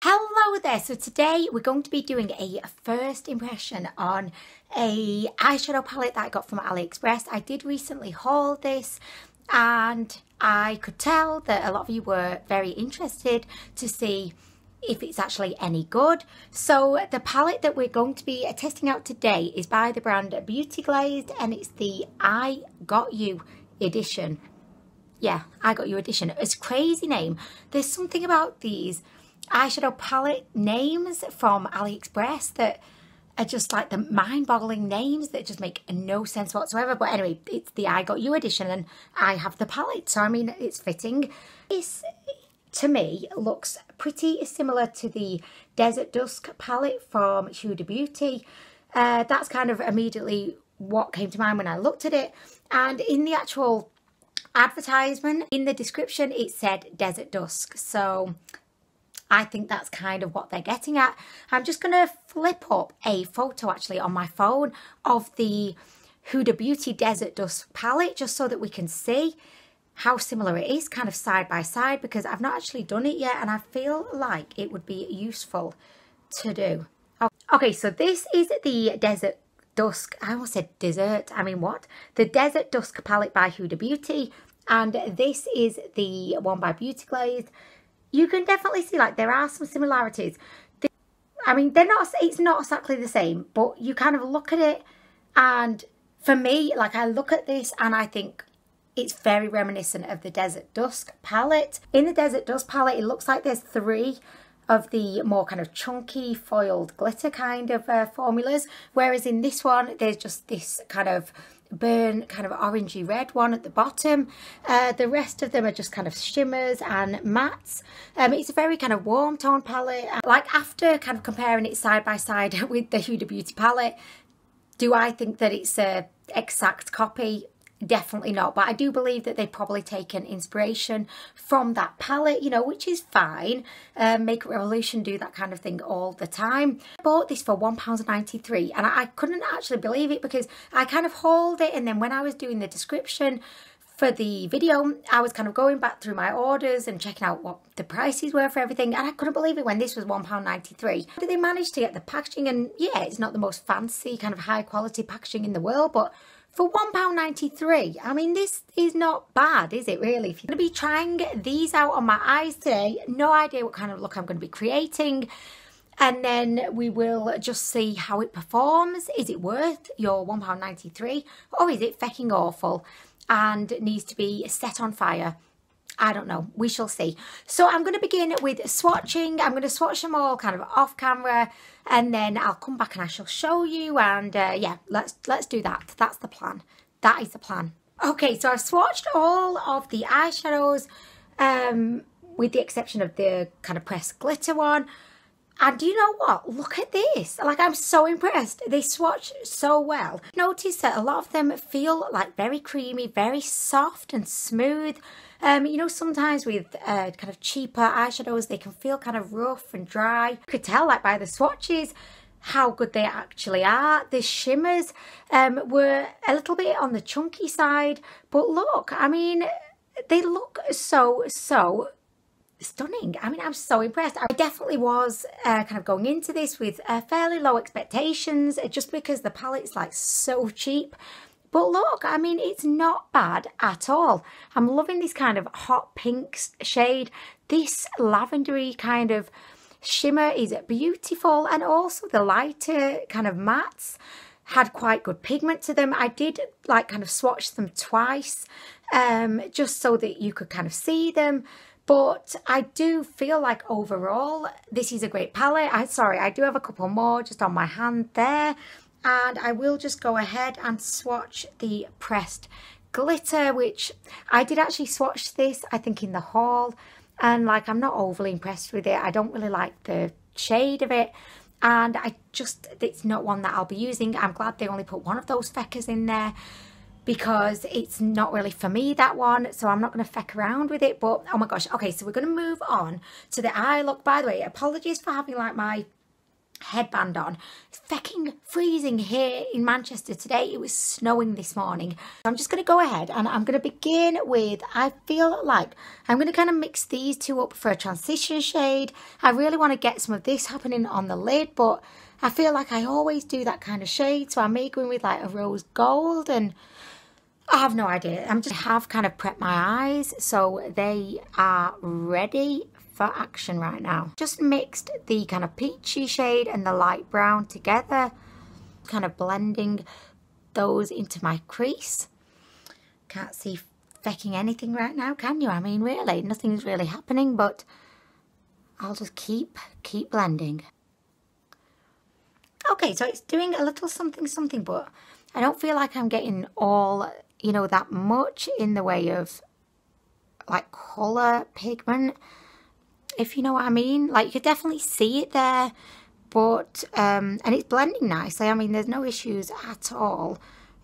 Hello there, so today we're going to be doing a first impression on a eyeshadow palette that I got from AliExpress. I did recently haul this and I could tell that a lot of you were very interested to see if it's actually any good. So the palette that we're going to be testing out today is by the brand BEAUTYGLAZED and it's the I Got You edition. Yeah, I Got You edition. It's a crazy name. There's something about these eyeshadow palette names from AliExpress that are just like the mind-boggling names that just make no sense whatsoever. But anyway, it's the I Got You edition and I have the palette, so I mean it's fitting. This to me looks pretty similar to the Desert Dusk palette from Huda Beauty. That's kind of immediately what came to mind when I looked at it, and in the actual advertisement in the description it said Desert Dusk, so I think that's kind of what they're getting at. I'm just going to flip up a photo actually on my phone of the Huda Beauty Desert Dusk palette just so that we can see how similar it is kind of side by side, because I've not actually done it yet and I feel like it would be useful to do. Okay, so this is the Desert Dusk, I almost said dessert, I mean what? The Desert Dusk palette by Huda Beauty, and this is the one by BEAUTYGLAZED. You can definitely see like there are some similarities. I mean, it's not exactly the same, but you kind of look at it and for me, like I look at this and I think it's very reminiscent of the Desert Dusk palette. In the Desert Dusk palette, it looks like there's 3 of the more kind of chunky foiled glitter kind of formulas, whereas in this one there's just this kind of burn kind of orangey red one at the bottom. The rest of them are just kind of shimmers and mattes. It's a very kind of warm tone palette. Like after kind of comparing it side by side with the Huda Beauty palette, do I think that it's a exact copy? Definitely not, but I do believe that they've probably taken inspiration from that palette, you know, which is fine. Makeup Revolution do that kind of thing all the time. I bought this for £1.93 and I couldn't actually believe it because I kind of hauled it, and then when I was doing the description for the video, I was kind of going back through my orders and checking out what the prices were for everything, and I couldn't believe it when this was £1.93. Did they manage to get the packaging? And yeah, it's not the most fancy kind of high quality packaging in the world, but for £1.93, I mean, this is not bad, is it really? If you're going to be trying these out on my eyes today, no idea what kind of look I'm going to be creating. And then we will just see how it performs. Is it worth your £1.93 or is it fecking awful and needs to be set on fire? I don't know. We shall see. So I'm going to begin with swatching. I'm going to swatch them all kind of off camera and then I'll come back and I shall show you, and yeah, let's do that. That's the plan. That is the plan. Okay, so I've swatched all of the eyeshadows with the exception of the kind of pressed glitter one. And do you know what? Look at this. Like, I'm so impressed. They swatch so well. Notice that a lot of them feel like very creamy, very soft and smooth. You know, sometimes with kind of cheaper eyeshadows, they can feel kind of rough and dry. You could tell, like, by the swatches how good they actually are. The shimmers were a little bit on the chunky side. But look, I mean, they look so stunning. I mean, I'm so impressed. I definitely was kind of going into this with fairly low expectations just because the palette's like so cheap. But look, I mean, it's not bad at all. I'm loving this kind of hot pink shade. This lavendery kind of shimmer is beautiful, and also the lighter kind of mattes had quite good pigment to them. I did like kind of swatch them twice just so that you could kind of see them. But I do feel like overall, this is a great palette. I do have a couple more just on my hand there. And I will just go ahead and swatch the pressed glitter, which I did actually swatch this, I think, in the haul. And like, I'm not overly impressed with it. I don't really like the shade of it. And it's not one that I'll be using. I'm glad they only put one of those feckers in there, because it's not really for me, that one, so I'm not going to feck around with it. But oh my gosh, okay, so we're going to move on to the eye look. By the way, apologies for having like my headband on. It's fucking freezing here in Manchester today. It was snowing this morning. I'm just going to go ahead and I'm going to begin with, I feel like I'm going to kind of mix these two up for a transition shade. I really want to get some of this happening on the lid, but I feel like I always do that kind of shade, so I may go in with like a rose gold, and I have no idea. I have kind of prepped my eyes so they are ready for action right now. Just mixed the kind of peachy shade and the light brown together, kind of blending those into my crease. Can't see fecking anything right now, can you? I mean, really, nothing's really happening, but I'll just keep blending. Okay, so it's doing a little something, but I don't feel like I'm getting all, you know, that much in the way of like colour pigment, if you know what I mean. Like, you could definitely see it there, but and it's blending nicely. I mean, there's no issues at all,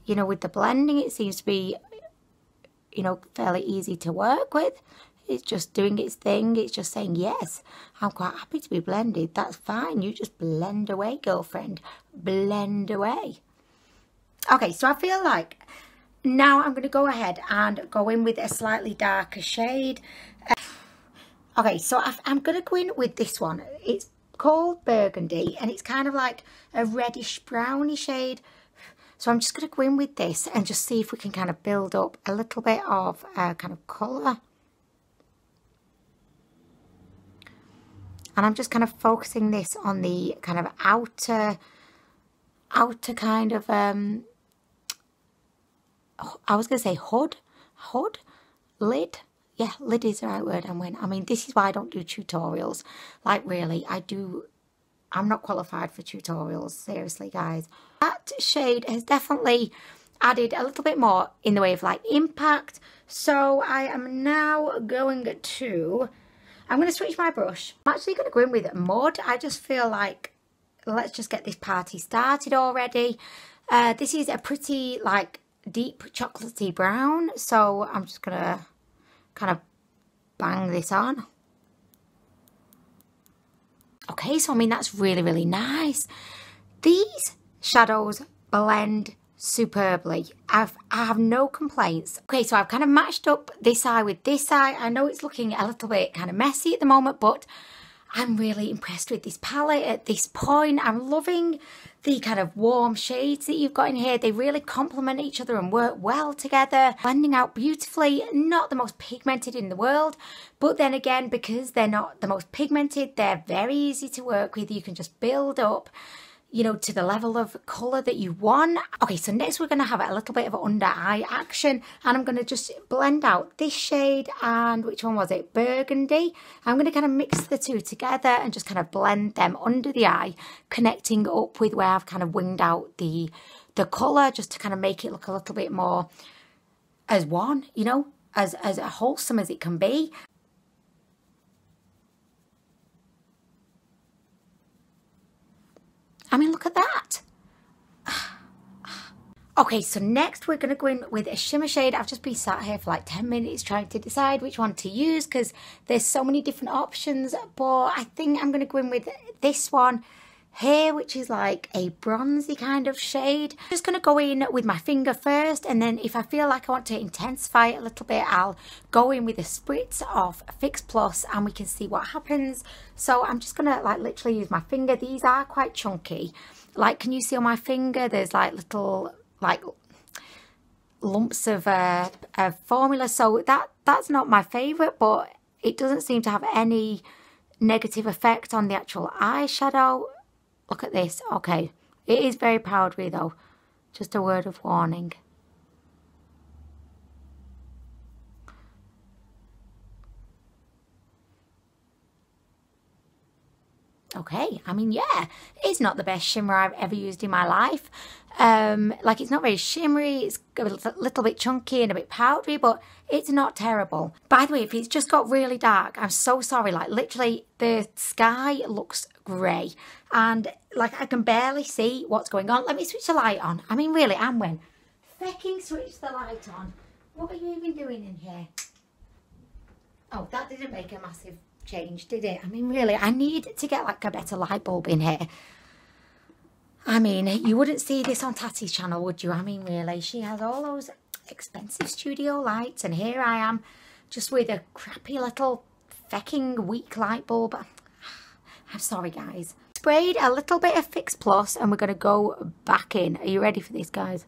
you know, with the blending. It seems to be, you know, fairly easy to work with. It's just doing its thing. It's just saying, yes, I'm quite happy to be blended. That's fine. You just blend away, girlfriend. Blend away. Okay, so I feel like now I'm going to go ahead and go in with a slightly darker shade. Okay, so I'm going to go in with this one. It's called Burgundy, and it's kind of like a reddish browny shade. So I'm just going to go in with this and just see if we can kind of build up a little bit of kind of colour. And I'm just kind of focusing this on the kind of outer kind of, I was going to say hood, lid. Yeah, lid is the right word. And when, I mean, this is why I don't do tutorials. Like, really, I'm not qualified for tutorials. Seriously, guys. That shade has definitely added a little bit more in the way of like impact. So I am now going to, I'm going to switch my brush. I'm actually going to go in with mud. I just feel like, let's just get this party started already. This is a pretty like deep chocolatey brown. So I'm just going to kind of bang this on. Okay, so I mean, that's really, really nice. These shadows blend superbly. I have no complaints. Okay, so I've kind of matched up this eye with this eye. I know it's looking a little bit kind of messy at the moment, but I'm really impressed with this palette at this point. I'm loving the kind of warm shades that you've got in here. They really complement each other and work well together, blending out beautifully. Not the most pigmented in the world, but then again, because they're not the most pigmented, they're very easy to work with. You can just build up, you know, to the level of colour that you want. Okay, so next we're going to have a little bit of under eye action, and I'm going to just blend out this shade and, which one was it? Burgundy. I'm going to kind of mix the two together and just kind of blend them under the eye, connecting up with where I've kind of winged out the colour, just to kind of make it look a little bit more as one, you know, as wholesome as it can be. I mean, look at that. Okay, so next we're going to go in with a shimmer shade. I've just been sat here for like 10 minutes trying to decide which one to use because there's so many different options. But I think I'm going to go in with this one here, which is like a bronzy kind of shade. I'm just going to go in with my finger first, and then if I feel like I want to intensify it a little bit, I'll go in with a spritz of Fix Plus and we can see what happens. So I'm just going to like literally use my finger. These are quite chunky. Like, can you see on my finger there's like little like lumps of formula, so that's not my favourite, but it doesn't seem to have any negative effect on the actual eyeshadow. Look at this. Okay, it is very powdery though, just a word of warning. Okay, I mean, yeah, it's not the best shimmer I've ever used in my life. Like, it's not very shimmery, it's a little bit chunky and a bit powdery, but it's not terrible. By the way, if it's just got really dark, I'm so sorry. Like, literally, the sky looks grey, and like I can barely see what's going on. Let me switch the light on. I mean, really, Anwen, fucking switch the light on. What are you even doing in here? Oh, that didn't make a massive change, did it? I mean, really, I need to get like a better light bulb in here. I mean, you wouldn't see this on Tati's channel, would you? I mean, really, she has all those expensive studio lights, and here I am just with a crappy little fecking weak light bulb. I'm sorry, guys. Sprayed a little bit of Fix Plus, and we're going to go back in. Are you ready for this, guys?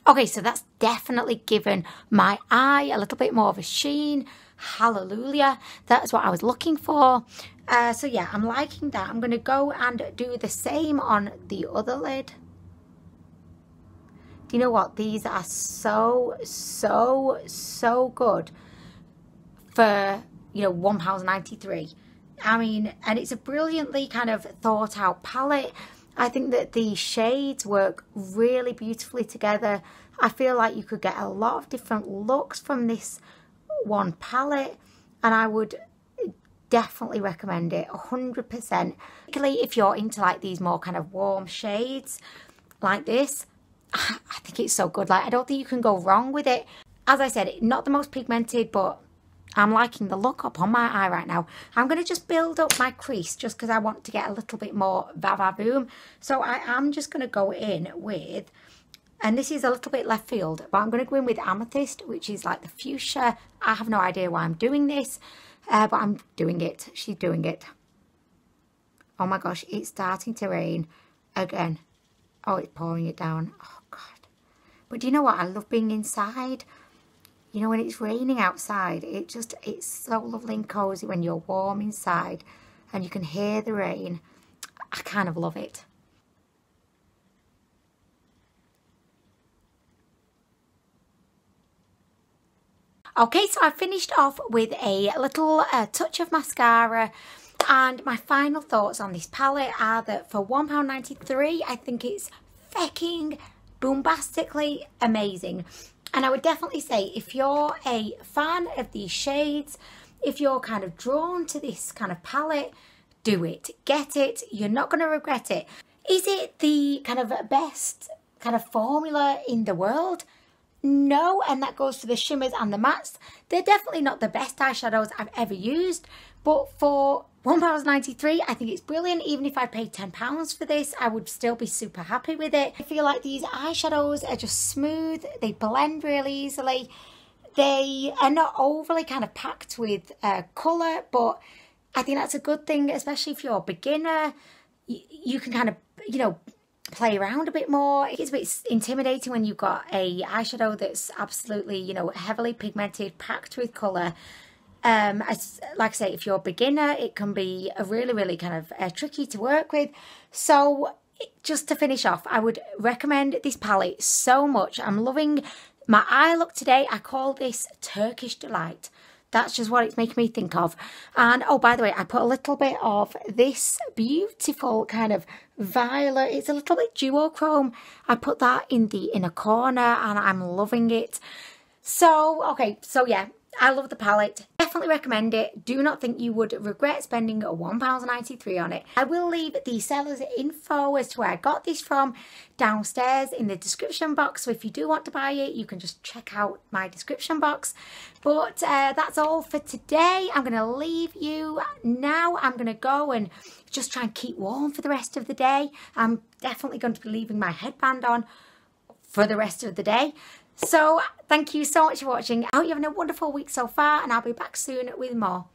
Okay, so that's definitely given my eye a little bit more of a sheen. Hallelujah. That's what I was looking for. So yeah, I'm liking that. I'm going to go and do the same on the other lid. Do you know what? These are so good for, you know, £1.93. I mean, and it's a brilliantly kind of thought out palette. I think that the shades work really beautifully together. I feel like you could get a lot of different looks from this one palette, and I would definitely recommend it 100%. Particularly if you're into like these more kind of warm shades like this, I think it's so good. Like, I don't think you can go wrong with it. As I said, not the most pigmented, but I'm liking the look up on my eye right now. I'm going to just build up my crease just because I want to get a little bit more va-va-boom. So I am just going to go in with, and this is a little bit left field, but I'm going to go in with Amethyst, which is like the fuchsia. I have no idea why I'm doing this, but I'm doing it. She's doing it. Oh my gosh, it's starting to rain again. Oh, it's pouring it down. Oh God. But do you know what? I love being inside. You know, when it's raining outside, it's so lovely and cozy when you're warm inside and you can hear the rain. I kind of love it. Okay, so I finished off with a little touch of mascara, and my final thoughts on this palette are that for £1.93, I think it's fecking bombastically amazing. And I would definitely say, if you're a fan of these shades, if you're kind of drawn to this kind of palette, do it. Get it. You're not going to regret it. Is it the kind of best kind of formula in the world? No, and that goes for the shimmers and the mattes. They're definitely not the best eyeshadows I've ever used, but for £1.93, I think it's brilliant. Even if I paid £10 for this, I would still be super happy with it. I feel like these eyeshadows are just smooth. They blend really easily. They are not overly kind of packed with colour, but I think that's a good thing, especially if you're a beginner. You can kind of, you know, play around a bit more. It's a bit intimidating when you've got a eyeshadow that's absolutely, you know, heavily pigmented, packed with colour. Like I say, if you're a beginner, it can be a really kind of tricky to work with. So just to finish off, I would recommend this palette so much. I'm loving my eye look today. I call this Turkish Delight. That's just what it's making me think of. And oh, by the way, I put a little bit of this beautiful kind of violet. It's a little bit duochrome. I put that in the inner corner and I'm loving it. So, okay, so yeah, I love the palette. Definitely recommend it. Do not think you would regret spending £1.93 on it. I will leave the seller's info as to where I got this from downstairs in the description box. So if you do want to buy it, you can just check out my description box. But that's all for today. I'm going to leave you now. I'm going to go and just try and keep warm for the rest of the day. I'm definitely going to be leaving my headband on for the rest of the day. So thank you so much for watching. I hope you're having a wonderful week so far, and I'll be back soon with more.